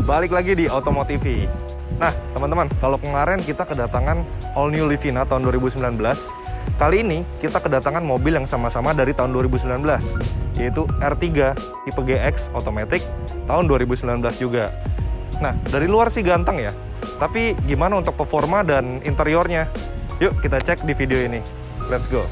balik lagi di Automotive. Nah, teman-teman, kalau kemarin kita kedatangan All New Livina tahun 2019, kali ini kita kedatangan mobil yang sama-sama dari tahun 2019, yaitu R3 tipe GX Automatic tahun 2019 juga. Nah, dari luar sih ganteng ya, tapi gimana untuk performa dan interiornya? Yuk kita cek di video ini. Let's go!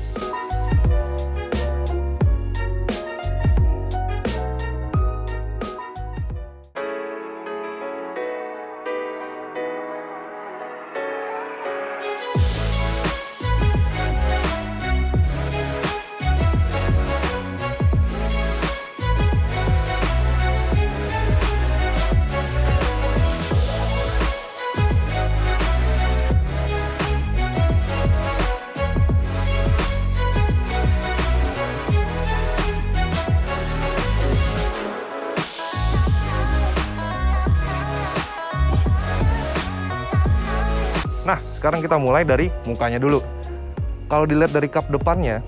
Nah, sekarang kita mulai dari mukanya dulu. Kalau dilihat dari kap depannya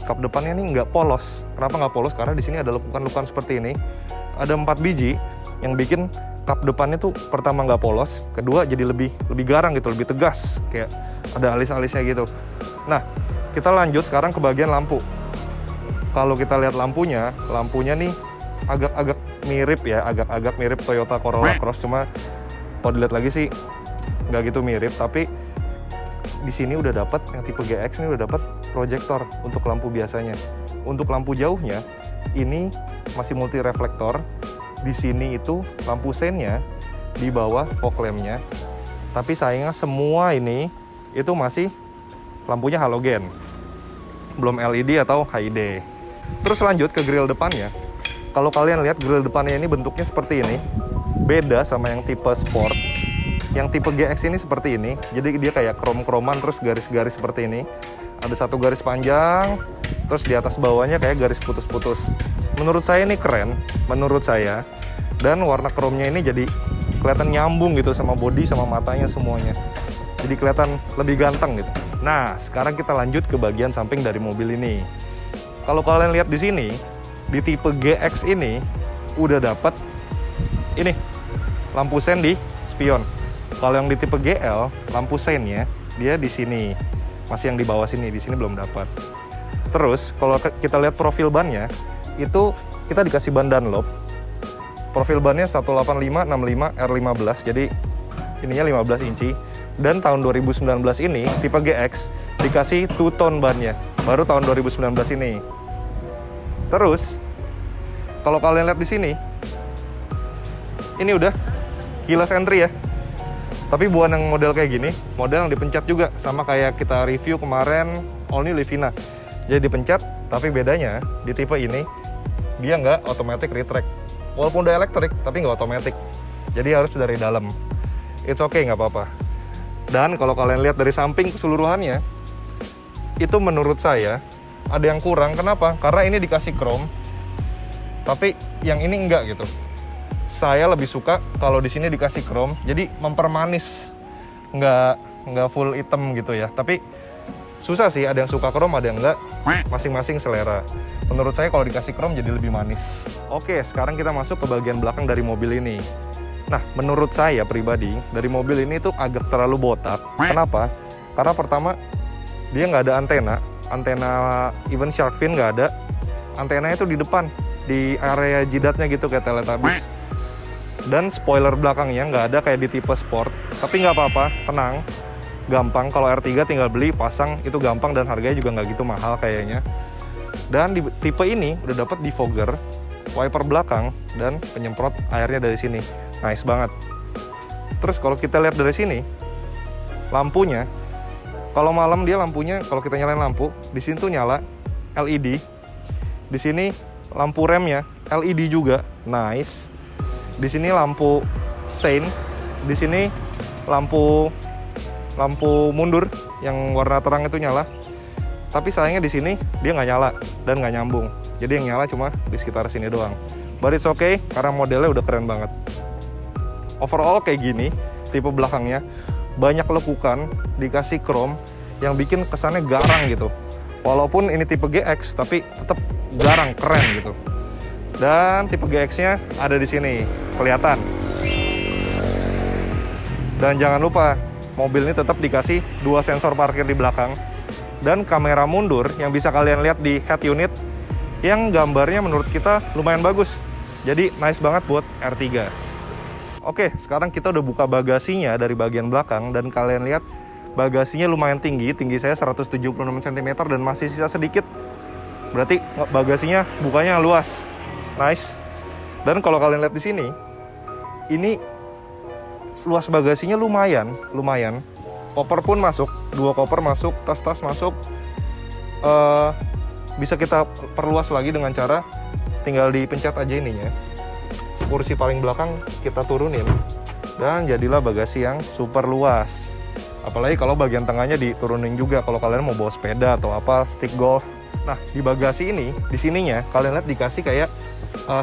ini nggak polos. Kenapa nggak polos? Karena di sini ada lekukan-lekukan seperti ini. Ada 4 biji yang bikin kap depannya tuh pertama nggak polos, kedua jadi lebih garang gitu, lebih tegas, kayak ada alis-alisnya gitu. Nah, kita lanjut sekarang ke bagian lampu. Kalau kita lihat lampunya nih agak-agak mirip ya, agak-agak mirip Toyota Corolla Cross, cuma kalau dilihat lagi sih nggak gitu mirip, tapi di sini udah dapat yang tipe GX ini udah dapat proyektor untuk lampu biasanya. Untuk lampu jauhnya ini masih multi reflektor. Di sini itu lampu seinnya di bawah fog lampnya. Tapi sayangnya semua ini itu masih lampunya halogen, belum LED atau HID. Terus lanjut ke grill depannya. Kalau kalian lihat grill depannya ini bentuknya seperti ini, beda sama yang tipe sport. Yang tipe GX ini seperti ini, jadi dia kayak krom-kroman terus garis-garis seperti ini. Ada satu garis panjang, terus di atas bawahnya kayak garis putus-putus. Menurut saya ini keren, menurut saya. Dan warna kromnya ini jadi kelihatan nyambung gitu sama body, sama matanya semuanya. Jadi kelihatan lebih ganteng gitu. Nah, sekarang kita lanjut ke bagian samping dari mobil ini. Kalau kalian lihat di sini, di tipe GX ini udah dapat ini lampu sen di spion. Kalau yang di tipe GL, lampu seinnya dia di sini, masih yang di bawah sini, di sini belum dapat. Terus kalau kita lihat profil bannya, itu kita dikasih ban Dunlop. Profil bannya 185/65 R15, jadi ininya 15 inci. Dan tahun 2019 ini tipe GX dikasih two-tone bannya, baru tahun 2019 ini. Terus kalau kalian lihat di sini, ini udah keyless entry ya. Tapi bukan yang model kayak gini, model yang dipencet juga, sama kayak kita review kemarin All New Livina. Jadi dipencet, tapi bedanya di tipe ini dia nggak automatic retract. Walaupun udah elektrik, tapi nggak automatic. Jadi harus dari dalam. It's okay, nggak apa-apa. Dan kalau kalian lihat dari samping keseluruhannya, itu menurut saya ada yang kurang. Kenapa? Karena ini dikasih chrome, tapi yang ini enggak gitu. Saya lebih suka kalau di sini dikasih chrome, jadi mempermanis, nggak full hitam gitu ya. Tapi susah sih, ada yang suka chrome, ada yang enggak, masing-masing selera. Menurut saya kalau dikasih chrome jadi lebih manis. Oke, sekarang kita masuk ke bagian belakang dari mobil ini. Nah, menurut saya pribadi, dari mobil ini tuh agak terlalu botak. Kenapa? Karena pertama, dia nggak ada antena even shark fin nggak ada. Antenanya itu di depan, di area jidatnya gitu kayak Teletubbies. Dan spoiler belakangnya nggak ada kayak di tipe sport, tapi nggak apa-apa, tenang, gampang. Kalau R3 tinggal beli, pasang, itu gampang dan harganya juga nggak gitu mahal kayaknya. Dan di tipe ini udah dapat defogger, wiper belakang, dan penyemprot airnya dari sini, nice banget. Terus kalau kita lihat dari sini, lampunya, kalau malam dia lampunya, kalau kita nyalain lampu, di sini tuh nyala LED, di sini lampu remnya LED juga, nice. Di sini lampu sein, di sini lampu mundur yang warna terang itu nyala. Tapi sayangnya di sini dia nggak nyala dan nggak nyambung. Jadi yang nyala cuma di sekitar sini doang. But it's okay karena modelnya udah keren banget. Overall kayak gini, tipe belakangnya banyak lekukan, dikasih chrome yang bikin kesannya garang gitu. Walaupun ini tipe GX tapi tetap garang, keren gitu. Dan tipe GX-nya ada di sini, kelihatan. Dan jangan lupa, mobil ini tetap dikasih 2 sensor parkir di belakang dan kamera mundur yang bisa kalian lihat di head unit yang gambarnya menurut kita lumayan bagus. Jadi nice banget buat R3. Oke, sekarang kita udah buka bagasinya dari bagian belakang dan kalian lihat bagasinya lumayan tinggi saya 176 cm dan masih sisa sedikit. Berarti bagasinya bukanya luas. Nice. Dan kalau kalian lihat di sini, ini luas bagasinya lumayan. Koper pun masuk, 2 koper masuk, tas-tas masuk. Bisa kita perluas lagi dengan cara tinggal dipencet aja ininya. Kursi paling belakang kita turunin dan jadilah bagasi yang super luas. Apalagi kalau bagian tengahnya diturunin juga kalau kalian mau bawa sepeda atau apa, stick golf. Nah, di bagasi ini, di sininya kalian lihat dikasih kayak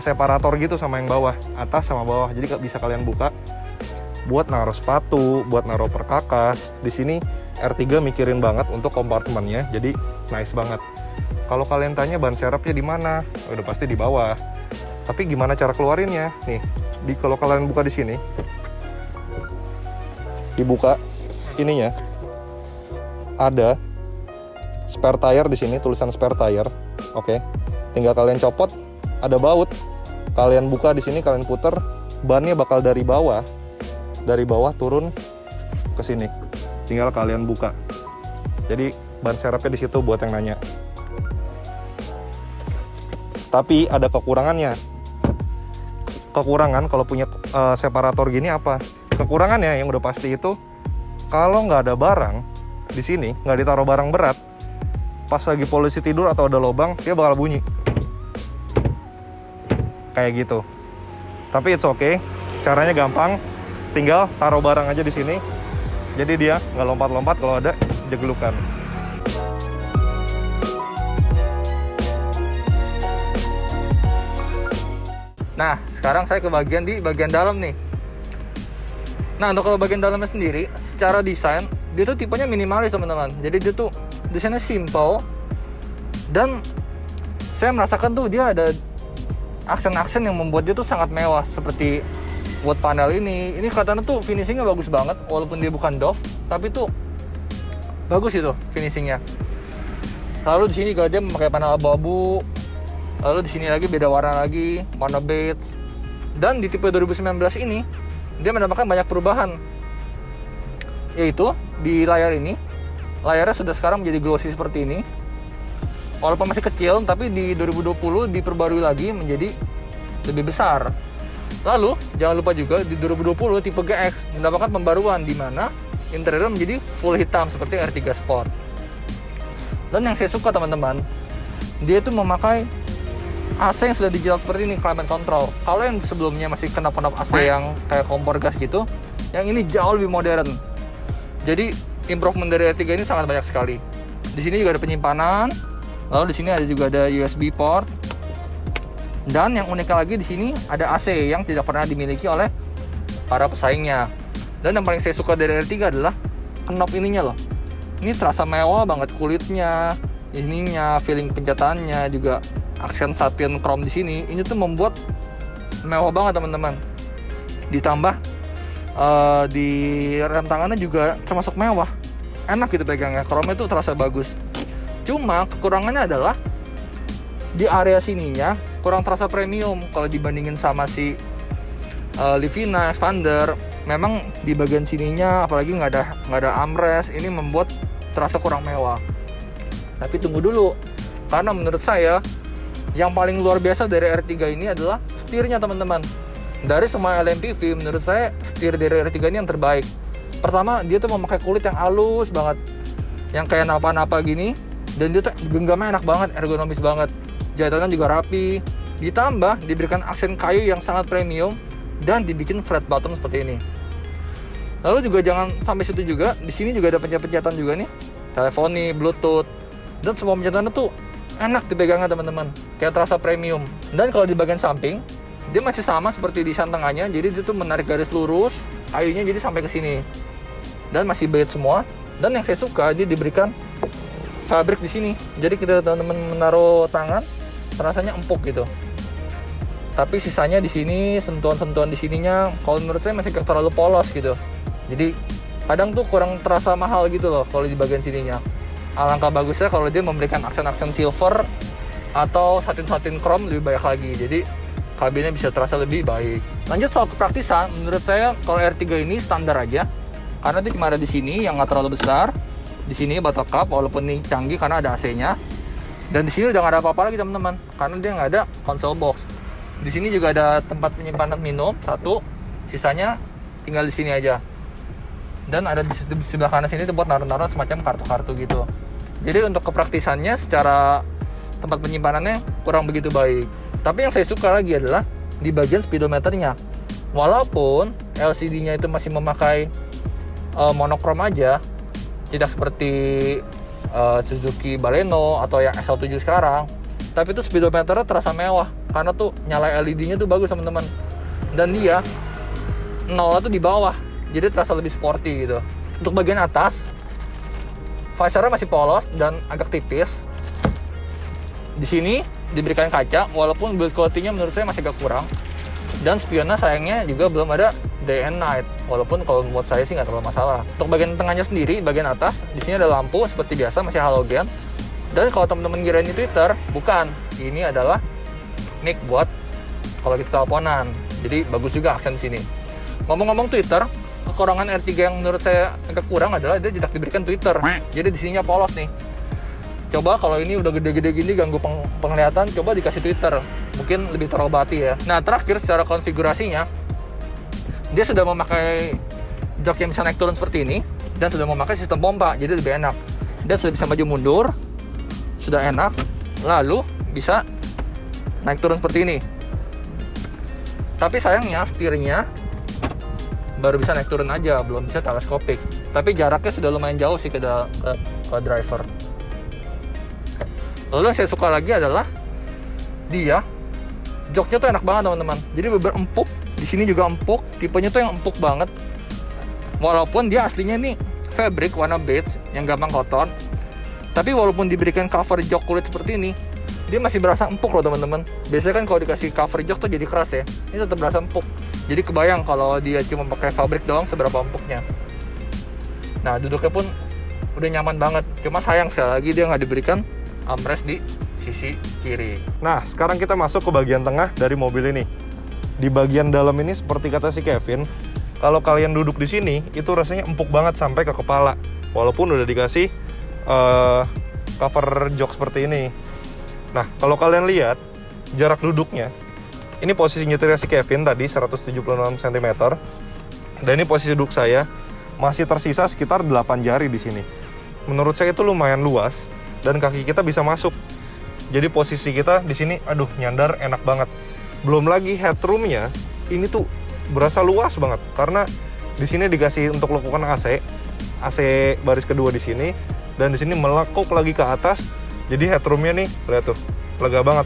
separator gitu sama yang bawah, atas sama bawah. Jadi bisa kalian buka buat naruh sepatu, buat naruh perkakas. Di sini R3 mikirin banget untuk kompartemennya, jadi nice banget. Kalau kalian tanya ban serepnya di mana, udah pasti di bawah. Tapi gimana cara keluarinnya? Nih, kalau kalian buka di sini, dibuka ininya, ada spare tire di sini, tulisan spare tire. Oke, tinggal kalian copot, ada baut. Kalian buka di sini, kalian puter, bannya bakal dari bawah turun ke sini. Tinggal kalian buka. Jadi ban serepnya di situ buat yang nanya. Tapi ada kekurangannya. Kekurangan kalau punya separator gini apa? Kekurangannya yang udah pasti itu kalau nggak ada barang di sini, nggak ditaruh barang berat, pas lagi polisi tidur atau ada lubang, dia bakal bunyi. Kayak gitu. Tapi it's okay. Caranya gampang. Tinggal taruh barang aja di sini. Jadi dia nggak lompat-lompat kalau ada jeglukan. Nah, sekarang saya ke bagian dalam nih. Nah, untuk kalau bagian dalamnya sendiri, secara desain, dia tuh tipenya minimalis teman-teman. Jadi dia tuh desainnya simple. Dan saya merasakan tuh dia ada aksen-aksen yang membuat dia tuh sangat mewah. Seperti wood panel ini kelihatannya tuh finishingnya bagus banget. Walaupun dia bukan doff, tapi tuh bagus itu finishingnya. Lalu di sini juga dia memakai panel abu-abu. Lalu di sini lagi beda warna lagi, warna beige. Dan di tipe 2019 ini dia menambahkan banyak perubahan. Yaitu di layar ini, layarnya sudah sekarang menjadi glossy seperti ini. Walaupun masih kecil, tapi di 2020 diperbarui lagi menjadi lebih besar. Lalu jangan lupa juga di 2020 tipe GX mendapatkan pembaruan di mana interior menjadi full hitam seperti R3 Sport. Dan yang saya suka teman-teman, dia itu memakai AC yang sudah digital seperti ini, climate control. Kalau yang sebelumnya masih knop-knop AC yang kayak kompor gas gitu, yang ini jauh lebih modern. Jadi improvement dari R3 ini sangat banyak sekali. Di sini juga ada penyimpanan. Lalu di sini juga ada USB port. Dan yang uniknya lagi di sini ada AC yang tidak pernah dimiliki oleh para pesaingnya. Dan yang paling saya suka dari R3 adalah knop ininya loh. Ini terasa mewah banget kulitnya, ininya, feeling pencetannya juga. Aksen satin chrome di sini, ini tuh membuat mewah banget teman-teman. Ditambah di rem tangannya juga termasuk mewah, enak gitu pegangnya. Chrome itu terasa bagus. Cuma kekurangannya adalah di area sininya kurang terasa premium kalau dibandingin sama si Livina Expander. Memang di bagian sininya, apalagi nggak ada armrest, ini membuat terasa kurang mewah. Tapi tunggu dulu, karena menurut saya yang paling luar biasa dari R3 ini adalah setirnya teman-teman. Dari semua LMPV, menurut saya setir dari R3 ini yang terbaik. Pertama, dia tuh memakai kulit yang halus banget, yang kayak napa-napa gini. Dan dia tuh genggamnya enak banget, ergonomis banget. Jahitannya juga rapi. Ditambah diberikan aksen kayu yang sangat premium dan dibikin flat bottom seperti ini. Lalu juga jangan sampai situ juga, di sini juga ada pencet-pencetan juga nih, teleponi, bluetooth, dan semua pencetannya tuh enak dipegangnya teman-teman, kayak terasa premium. Dan kalau di bagian samping, dia masih sama seperti di tengahnya, jadi dia tuh menarik garis lurus, kayunya jadi sampai ke sini. Dan masih beige semua. Dan yang saya suka, dia diberikan fabric di sini. Jadi kita teman-teman menaruh tangan, rasanya empuk gitu. Tapi sisanya di sini, sentuhan-sentuhan di sininya, kalau menurut saya masih terlalu polos gitu. Jadi kadang tuh kurang terasa mahal gitu loh kalau di bagian sininya. Alangkah bagusnya kalau dia memberikan aksen-aksen silver atau satin-satin chrome lebih baik lagi. Jadi kabinnya bisa terasa lebih baik. Lanjut soal kepraktisan, menurut saya kalau R3 ini standar aja. Karena dia cuma ada di sini yang nggak terlalu besar. Di sini bottle cup, walaupun ini canggih karena ada AC-nya. Dan di sini udah nggak ada apa-apa lagi teman-teman, karena dia nggak ada console box. Di sini juga ada tempat penyimpanan minum satu, sisanya tinggal di sini aja. Dan ada di sebelah kanan sini tuh buat naruh-naruh semacam kartu-kartu gitu. Jadi untuk kepraktisannya secara tempat penyimpanannya kurang begitu baik. Tapi yang saya suka lagi adalah di bagian speedometernya. Walaupun LCD-nya itu masih memakai monokrom aja, tidak seperti Suzuki Baleno atau yang SL7 sekarang, tapi itu speedometernya terasa mewah karena tuh nyala LED-nya tuh bagus teman-teman. Dan dia nolnya tuh di bawah, jadi terasa lebih sporty gitu. Untuk bagian atas, visor masih polos dan agak tipis. Di sini diberikan kaca, walaupun build quality-nya menurut saya masih agak kurang. Dan spionnya sayangnya juga belum ada day and night, walaupun kalau menurut saya sih nggak terlalu masalah. Untuk bagian tengahnya sendiri, bagian atas, di sini ada lampu seperti biasa, masih halogen. Dan kalau teman-teman kira ini Twitter, bukan. Ini adalah mic buat kalau kita teleponan. Jadi bagus juga aksen sini. Ngomong-ngomong Twitter, kekurangan R3 yang menurut saya agak kurang adalah dia tidak diberikan Twitter. Jadi di sininya polos nih. Coba kalau ini udah gede-gede gini ganggu penglihatan, coba dikasih Twitter. Mungkin lebih terobati ya. Nah, terakhir secara konfigurasinya, dia sudah memakai jok yang bisa naik turun seperti ini dan sudah memakai sistem pompa, jadi lebih enak. Dan sudah bisa maju mundur, sudah enak. Lalu bisa naik turun seperti ini. Tapi sayangnya setirnya baru bisa naik turun aja, belum bisa teleskopik. Tapi jaraknya sudah lumayan jauh sih ke driver. Lalu yang saya suka lagi adalah dia joknya tuh enak banget teman-teman. Jadi bener empuk, di sini juga empuk, tipenya tuh yang empuk banget. Walaupun dia aslinya nih fabric warna beige yang gampang kotor, tapi walaupun diberikan cover jok kulit seperti ini, dia masih berasa empuk loh teman-teman. Biasanya kan kalau dikasih cover jok tuh jadi keras ya, ini tetap berasa empuk. Jadi kebayang kalau dia cuma pakai fabric doang seberapa empuknya. Nah, duduknya pun udah nyaman banget. Cuma sayang sekali lagi dia nggak diberikan armrest di sisi kiri. Nah, sekarang kita masuk ke bagian tengah dari mobil ini. Di bagian dalam ini seperti kata si Kevin, kalau kalian duduk di sini itu rasanya empuk banget sampai ke kepala. Walaupun udah dikasih cover jok seperti ini. Nah, kalau kalian lihat jarak duduknya, ini posisi nyetirnya si Kevin tadi 176 cm. Dan ini posisi duduk saya masih tersisa sekitar 8 jari di sini. Menurut saya itu lumayan luas dan kaki kita bisa masuk. Jadi posisi kita di sini, aduh, nyandar enak banget. Belum lagi headroomnya, ini tuh berasa luas banget karena di sini dikasih untuk lekukan AC baris kedua di sini, dan di sini melekuk lagi ke atas. Jadi headroomnya nih, lihat tuh, lega banget.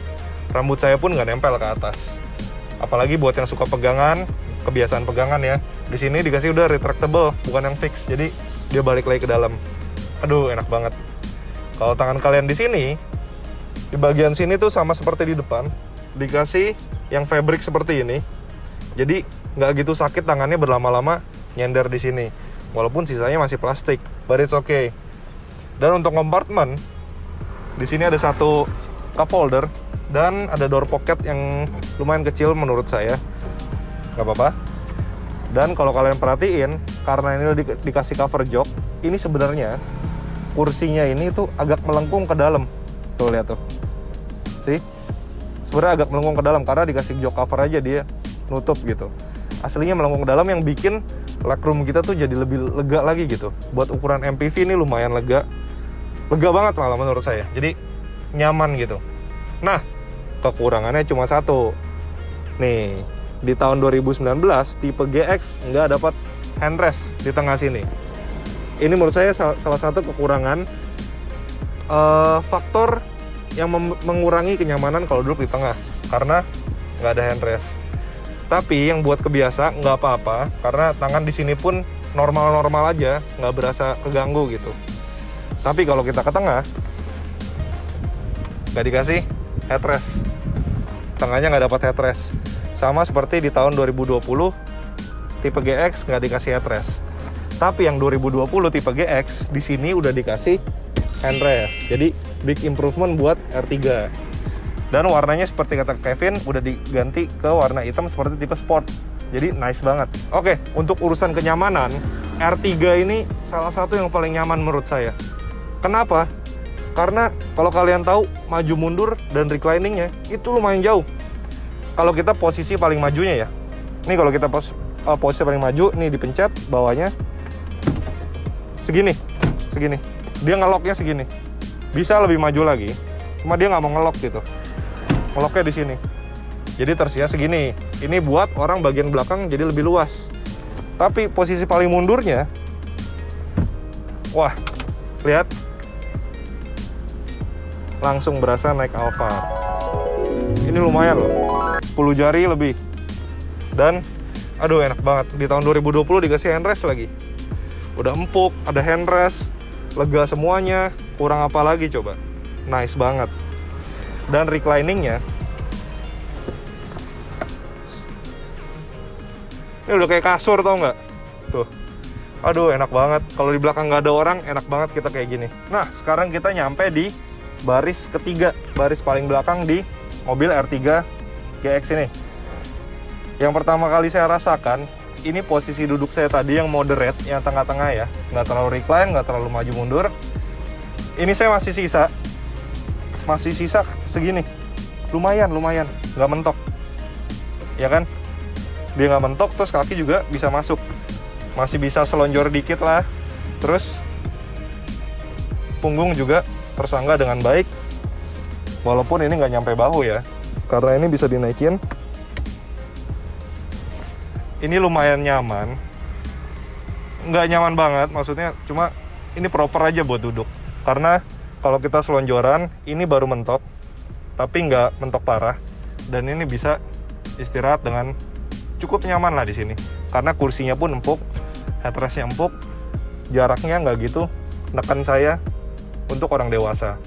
Rambut saya pun nggak nempel ke atas. Apalagi buat yang suka pegangan, kebiasaan pegangan ya. Di sini dikasih udah retractable, bukan yang fix. Jadi dia balik lagi ke dalam. Aduh, enak banget. Kalau tangan kalian di sini, di bagian sini tuh sama seperti di depan, dikasih yang fabric seperti ini. Jadi nggak gitu sakit tangannya berlama-lama nyender di sini. Walaupun sisanya masih plastik, but it's okay. Dan untuk kompartemen, di sini ada satu cup holder dan ada door pocket yang lumayan kecil menurut saya. Nggak apa-apa. Dan kalau kalian perhatiin, karena ini udah dikasih cover jok, ini sebenarnya kursinya ini tuh agak melengkung ke dalam. Tuh, lihat tuh. See? Sebenarnya agak melengkung ke dalam karena dikasih jok cover aja dia nutup gitu. Aslinya melengkung ke dalam yang bikin legroom kita tuh jadi lebih lega lagi gitu. Buat ukuran MPV ini lumayan lega. Lega banget malah menurut saya. Jadi nyaman gitu. Nah, kekurangannya cuma satu. Nih, di tahun 2019 tipe GX nggak dapat handrest di tengah sini. Ini menurut saya salah satu kekurangan faktor yang mengurangi kenyamanan kalau duduk di tengah karena nggak ada handrest. Tapi yang buat kebiasa nggak apa-apa karena tangan di sini pun normal-normal aja, nggak berasa keganggu gitu. Tapi kalau kita ke tengah nggak dikasih headrest, tengahnya nggak dapat headrest. Sama seperti di tahun 2020 tipe GX nggak dikasih headrest. Tapi yang 2020 tipe GX di sini udah dikasih handrest. Jadi big improvement buat R3. Dan warnanya seperti kata Kevin udah diganti ke warna hitam seperti tipe sport. Jadi nice banget. Oke, untuk urusan kenyamanan, R3 ini salah satu yang paling nyaman menurut saya. Kenapa? Karena kalau kalian tahu maju mundur dan recliningnya itu lumayan jauh. Kalau kita posisi paling majunya ya. Ini kalau kita posisi paling maju, nih dipencet bawahnya segini. Dia ngeloknya segini. Bisa lebih maju lagi. Cuma dia nggak mau ngelok gitu. Ngeloknya di sini. Jadi tersedia segini. Ini buat orang bagian belakang jadi lebih luas. Tapi posisi paling mundurnya, wah, lihat, langsung berasa naik Alphard. Ini lumayan loh, 10 jari lebih. Dan, aduh enak banget. Di tahun 2020 dikasih handrest lagi. Udah empuk, ada handrest, lega semuanya. Kurang apa lagi coba? Nice banget. Dan recliningnya, ini udah kayak kasur tau nggak? Tuh. Aduh enak banget. Kalau di belakang nggak ada orang, enak banget kita kayak gini. Nah sekarang kita nyampe di baris ketiga. Baris paling belakang di mobil R3 GX ini. Yang pertama kali saya rasakan, ini posisi duduk saya tadi yang moderate, yang tengah-tengah ya. Nggak terlalu recline, nggak terlalu maju mundur. Ini saya masih sisa segini. Lumayan. Nggak mentok. Ya kan? Dia nggak mentok, terus kaki juga bisa masuk, masih bisa selonjor dikit lah. Terus punggung juga tersangga dengan baik, walaupun ini nggak nyampe bahu ya, karena ini bisa dinaikin. Ini lumayan nyaman, nggak nyaman banget maksudnya, cuma ini proper aja buat duduk. Karena kalau kita selonjoran, ini baru mentok, tapi nggak mentok parah, dan ini bisa istirahat dengan cukup nyaman lah di sini, karena kursinya pun empuk, headrestnya empuk, jaraknya nggak gitu nekan saya untuk orang dewasa.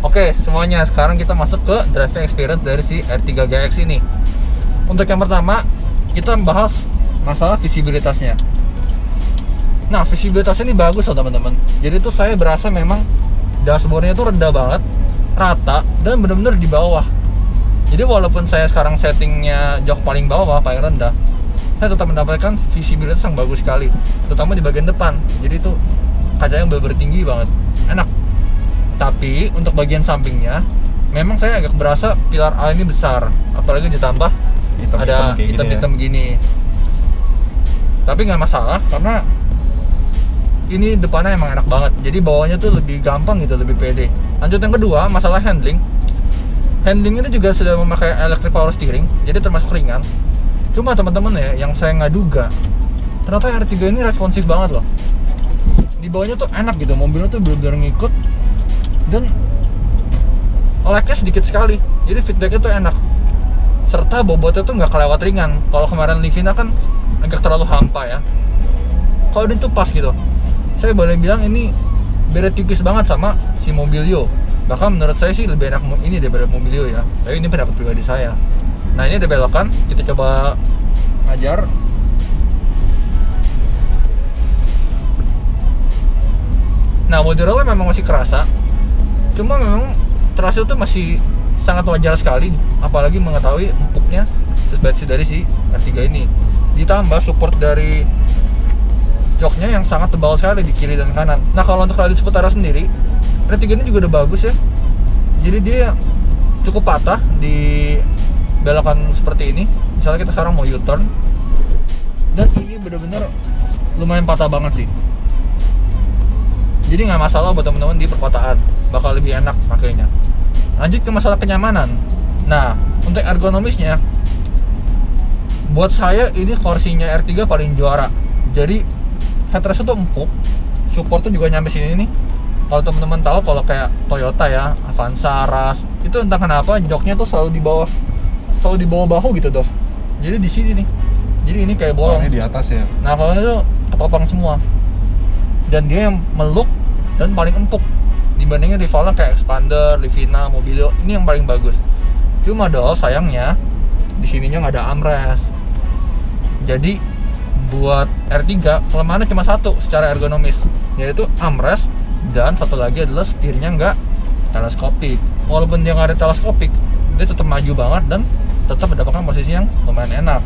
Oke, semuanya sekarang kita masuk ke driving experience dari si R3 GX ini. Untuk yang pertama, kita bahas masalah visibilitasnya. Nah, visibilitasnya ini bagus loh teman-teman. Jadi tuh saya berasa memang dashboardnya tuh rendah banget, rata, dan benar-benar di bawah. Jadi walaupun saya sekarang settingnya jok paling bawah, paling rendah, saya tetap mendapatkan visibilitas yang bagus sekali, terutama di bagian depan. Jadi itu kacanya benar-benar tinggi banget, enak. Tapi untuk bagian sampingnya, memang saya agak berasa pilar A ini besar, apalagi ditambah ada hitam-hitam gini. Tapi nggak masalah, karena ini depannya emang enak banget, jadi bawahnya tuh lebih gampang gitu, lebih pede. Lanjut yang kedua, masalah handling. Handling ini juga sudah memakai electric power steering, jadi termasuk ringan. Cuma teman-teman ya, yang saya nggak duga, ternyata R3 ini responsif banget loh. Di bawahnya tuh enak gitu, mobilnya tuh benar-benar ngikut, dan lag-nya sedikit sekali, jadi feedbacknya tuh enak. Serta bobotnya tuh nggak kelewat ringan. Kalau kemarin Livina kan agak terlalu hampa ya, kalau ini tuh pas gitu. Saya boleh bilang ini beda tipis banget sama si Mobilio. Bahkan menurut saya sih lebih enak ini daripada Mobilio ya. Tapi ini pendapat pribadi saya. Nah ini ada belokan, kita coba ajar. Nah moderatnya memang masih kerasa, cuma memang terasa itu masih sangat wajar sekali, apalagi mengetahui empuknya suspensi dari si R3 ini. Ditambah support dari joknya yang sangat tebal sekali di kiri dan kanan. Nah kalau untuk radius putara sendiri, R3 ini juga udah bagus ya. Jadi dia cukup patah di belokan seperti ini. Misalnya kita sekarang mau U-turn, dan ini bener-bener lumayan patah banget sih. Jadi nggak masalah buat teman-teman di perkotaan, bakal lebih enak pakainya. Lanjut ke masalah kenyamanan. Nah untuk ergonomisnya, buat saya ini kursinya R3 paling juara. Jadi headrest tuh empuk, supportnya juga nyampe sini nih. Kalau teman-teman tahu, kalau kayak Toyota ya, Avanza, Rush, itu entah kenapa joknya tuh selalu di bawah bahu gitu Dov. Jadi di sini nih. Jadi ini kayak bolong. Ini di atas ya. Nah kalau itu ketopang semua. Dan dia yang meluk dan paling empuk dibandingin rivalnya kayak Expander, Livina, Mobilio. Ini yang paling bagus. Cuma sayangnya di sininya nggak ada armrest. Jadi buat R3 kelemahannya cuma satu secara ergonomis, yaitu armrest, dan satu lagi adalah setirnya nggak teleskopik. Walaupun dia nggak ada teleskopik, dia tetap maju banget dan tetap mendapatkan posisi yang lumayan enak.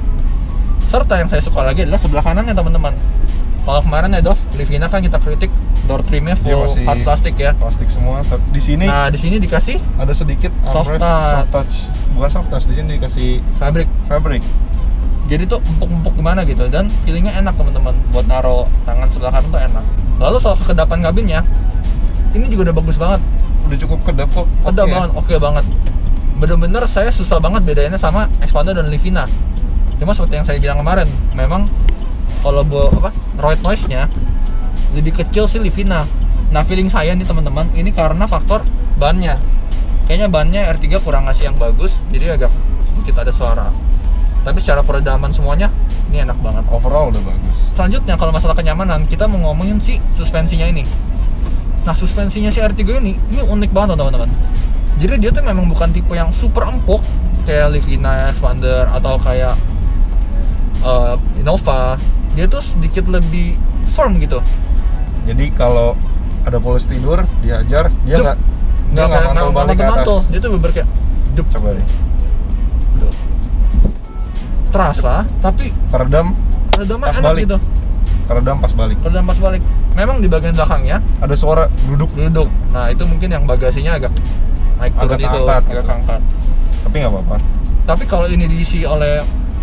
Serta yang saya suka lagi adalah sebelah kanannya teman-teman. Kalau kemarin ya Dov, Livina kan kita kritik door trimnya Dia full masih hard plastik ya. Plastik semua. Di sini Nah di sini dikasih ada sedikit soft armrest, soft touch. Bukan soft touch, di sini dikasih fabric. fabric. Jadi tuh empuk-empuk gimana gitu, dan feelingnya enak teman-teman. Buat naro tangan sebelah kanan tuh enak. Lalu soal kekedapan kabinnya, ini juga udah bagus banget. Udah cukup kedap kok. Kedap Oke. banget, oke banget. Bener-bener saya susah banget bedainnya sama Expander dan Livina. Cuma seperti yang saya bilang kemarin, memang kalau roid noise-nya lebih kecil sih Livina. Nah feeling saya nih teman-teman, ini karena faktor bannya. Kayaknya bannya R3 kurang ngasih yang bagus, jadi agak sedikit ada suara. Tapi secara peredaman semuanya ini enak banget. Overall udah bagus. Selanjutnya kalau masalah kenyamanan, kita mau ngomongin si suspensinya ini. Nah suspensinya si R3 ini unik banget teman-teman. Jadi dia tuh memang bukan tipe yang super empuk kayak Livina, Expander atau kayak Innova. Dia tuh sedikit lebih firm gitu. Jadi kalau ada polis tidur, diajar, dia Dup. nggak mantul balik ke atas. mantul. Dia tuh bener kayak dup. Coba deh. Dup. Terasa, tapi Peredam redamnya pas enak balik. gitu. Peredam pas balik. Redam pas balik. Memang di bagian belakangnya Ada suara duduk, duduk. Nah itu mungkin yang bagasinya agak naik turun Agak itu, keangkat agak gitu. keangkat. tapi nggak apa-apa. Tapi kalau ini diisi oleh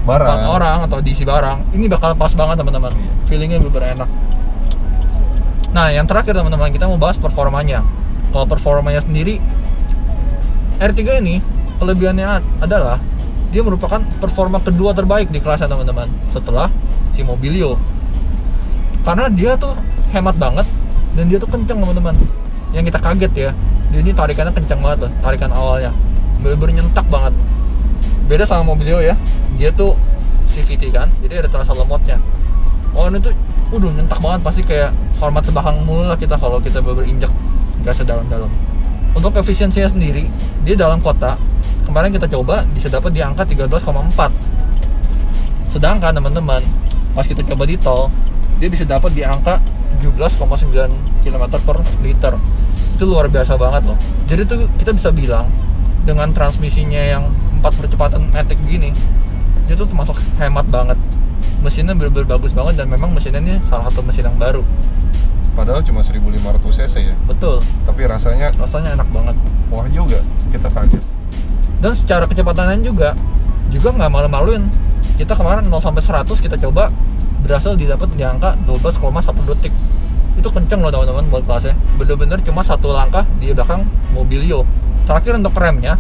Barang. 4 orang atau diisi barang, ini bakal pas banget teman-teman. Iya. Feelingnya bener enak. Nah, yang terakhir teman-teman, kita mau bahas performanya. Kalau performanya sendiri, R3 ini kelebihannya adalah dia merupakan performa kedua terbaik di kelasnya teman-teman, setelah si Mobilio. Karena dia tuh hemat banget dan dia tuh kenceng teman-teman. Yang kita kaget ya, dia ini tarikannya kenceng banget tuh, tarikan awalnya bener-bener nyentak banget. Beda sama Mobilio ya, dia tuh CVT kan, jadi ada terasa lemotnya. Oh ini tuh, nyentak banget, pasti kayak hormat ke belakang mulu lah kita kalau kita bener-bener injek gasnya dalam-dalam. Untuk efisiensinya sendiri, dia dalam kota kemarin kita coba bisa dapat di angka 13,4. Sedangkan teman-teman, pas kita coba di tol, dia bisa dapat di angka 17,9 km per liter. Itu luar biasa banget loh. Jadi tuh kita bisa bilang dengan transmisinya yang 4 percepatan matic gini, dia tuh termasuk hemat banget. Mesinnya bener-bener bagus banget dan memang mesinnya ini salah satu mesin yang baru. Padahal cuma 1500 cc ya. Betul, Tapi rasanya rasanya enak banget. wah juga, kita kaget. Dan secara kecepatannya juga nggak malu-maluin. Kita kemarin 0 sampai 100 kita coba berhasil didapat di angka 12,1 detik. Itu kenceng loh teman-teman buat kelasnya. Bener-bener cuma satu langkah di belakang Mobilio. Terakhir untuk remnya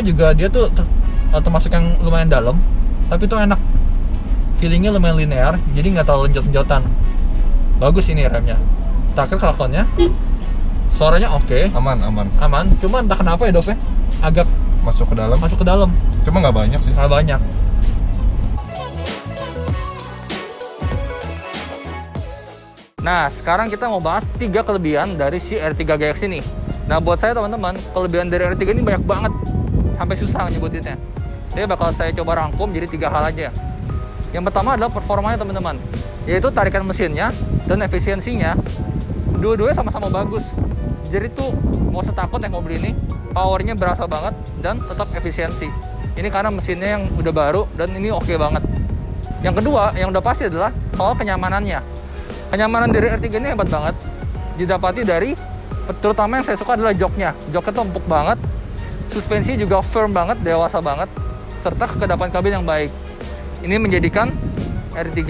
juga dia tuh termasuk yang lumayan dalam, tapi tuh enak. Feelingnya lumayan linear, jadi nggak terlalu lenjot-lenjotan. Bagus ini remnya. Terakhir klaksonnya, suaranya oke, Aman. aman. Cuma entah kenapa ya Dov ya, agak Masuk ke dalam. masuk ke dalam, Cuma nggak banyak sih. nggak banyak. Nah, sekarang kita mau bahas 3 kelebihan dari si R3 GX ini. Nah, buat saya teman-teman, kelebihan dari R3 ini banyak banget, sampai susah nyebutinnya. Jadi bakal saya coba rangkum jadi 3 hal aja. Yang pertama adalah performanya teman-teman, yaitu tarikan mesinnya dan efisiensinya. Dua-duanya sama-sama bagus. Jadi tuh mau setakut naik mobil ini, powernya berasa banget dan tetap efisiensi. Ini karena mesinnya yang udah baru dan ini oke banget. Yang kedua, yang udah pasti adalah soal kenyamanannya. Kenyamanan dari R3 ini hebat banget. Didapati dari, terutama yang saya suka adalah joknya. Joknya tuh empuk banget, suspensi juga firm banget, dewasa banget, serta kekedapan kabin yang baik. Ini menjadikan R3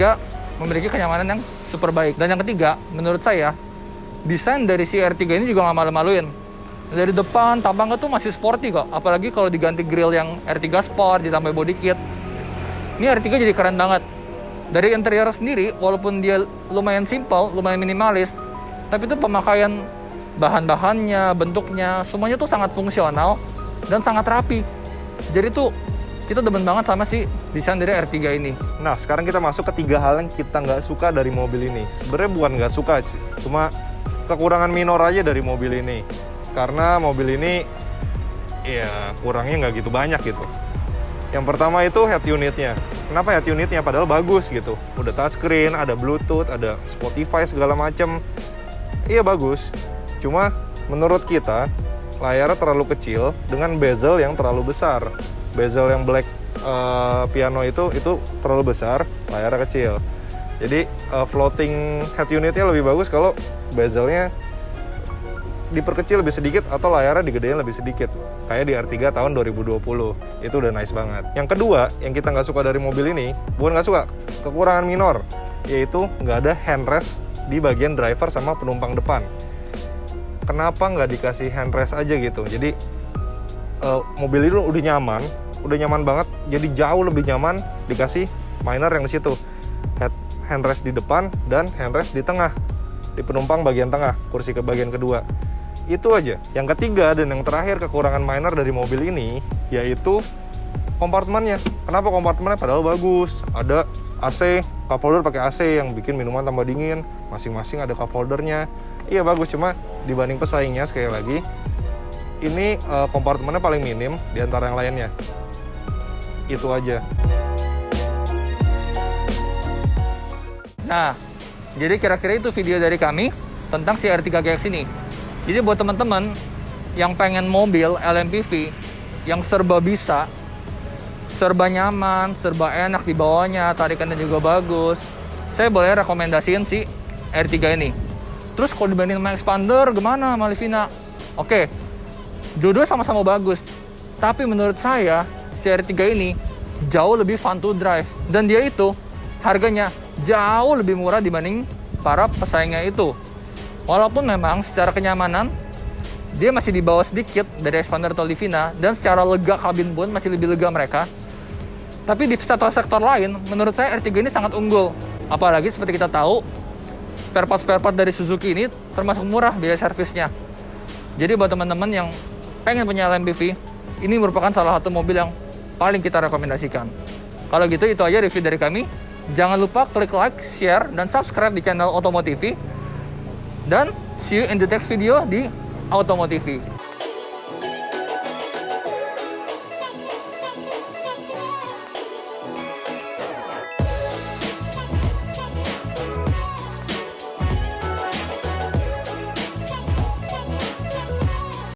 memiliki kenyamanan yang super baik. Dan yang ketiga, menurut saya, desain dari si R3 ini juga nggak malu-maluin. Dari depan, tampangnya tuh masih sporty kok. Apalagi kalau diganti grill yang R3 Sport, ditambah body kit. Ini R3 jadi keren banget. Dari interior sendiri, walaupun dia lumayan simple, lumayan minimalis, tapi itu pemakaian bahan-bahannya, bentuknya, semuanya tuh sangat fungsional dan sangat rapi. Jadi tuh kita demen banget sama si desain dari R3 ini. Nah, sekarang kita masuk ke 3 hal yang kita nggak suka dari mobil ini. Sebenarnya bukan nggak suka, cuma kekurangan minor aja dari mobil ini. Karena mobil ini ya kurangnya nggak gitu banyak gitu. Yang pertama itu head unitnya. Kenapa head unitnya? Padahal bagus gitu. Udah touchscreen, ada Bluetooth, ada Spotify segala macem. Iya bagus. Cuma menurut kita layarnya terlalu kecil dengan bezel yang terlalu besar. Bezel yang black piano itu terlalu besar, layarnya kecil. Jadi floating head unitnya lebih bagus kalau bezelnya diperkecil lebih sedikit atau layarnya digedein lebih sedikit. Kayak di R3 tahun 2020. Itu udah nice banget. Yang kedua, yang kita nggak suka dari mobil ini, bukan nggak suka, kekurangan minor, yaitu nggak ada handrest di bagian driver sama penumpang depan. Kenapa nggak dikasih handrest aja gitu? Jadi mobil ini udah nyaman banget. Jadi jauh lebih nyaman dikasih minor yang di situ. Handrest di depan dan handrest di tengah, di penumpang bagian tengah, kursi ke bagian kedua. Itu aja. Yang ketiga dan yang terakhir kekurangan minor dari mobil ini yaitu kompartemennya. Kenapa kompartemennya padahal bagus? Ada AC, cup holder pakai AC yang bikin minuman tambah dingin. Masing-masing ada cup holdernya. Iya bagus, cuma dibanding pesaingnya sekali lagi ini kompartemennya paling minim di antara yang lainnya. Itu aja. Nah, jadi kira-kira itu video dari kami tentang si R3 GX ini. Jadi buat teman-teman yang pengen mobil LMPV yang serba bisa, serba nyaman, serba enak dibawanya, tarikannya juga bagus, saya boleh rekomendasiin si R3 ini. Terus kalau dibanding sama Expander, gimana sama Livina? Oke, dua-dua sama-sama bagus. Tapi menurut saya, si R3 ini jauh lebih fun to drive. Dan dia itu harganya jauh lebih murah dibanding para pesaingnya itu. Walaupun memang secara kenyamanan dia masih di bawah sedikit dari Expander atau Livina, dan secara lega kabin pun masih lebih lega mereka. Tapi di sektor lain, menurut saya R3 ini sangat unggul. Apalagi seperti kita tahu, spare part dari Suzuki ini termasuk murah biaya servisnya. Jadi buat teman-teman yang pengen punya LMPV, ini merupakan salah satu mobil yang paling kita rekomendasikan. Kalau gitu itu aja review dari kami. Jangan lupa klik like, share, dan subscribe di channel Automotive. Dan see you in the next video di Automotive.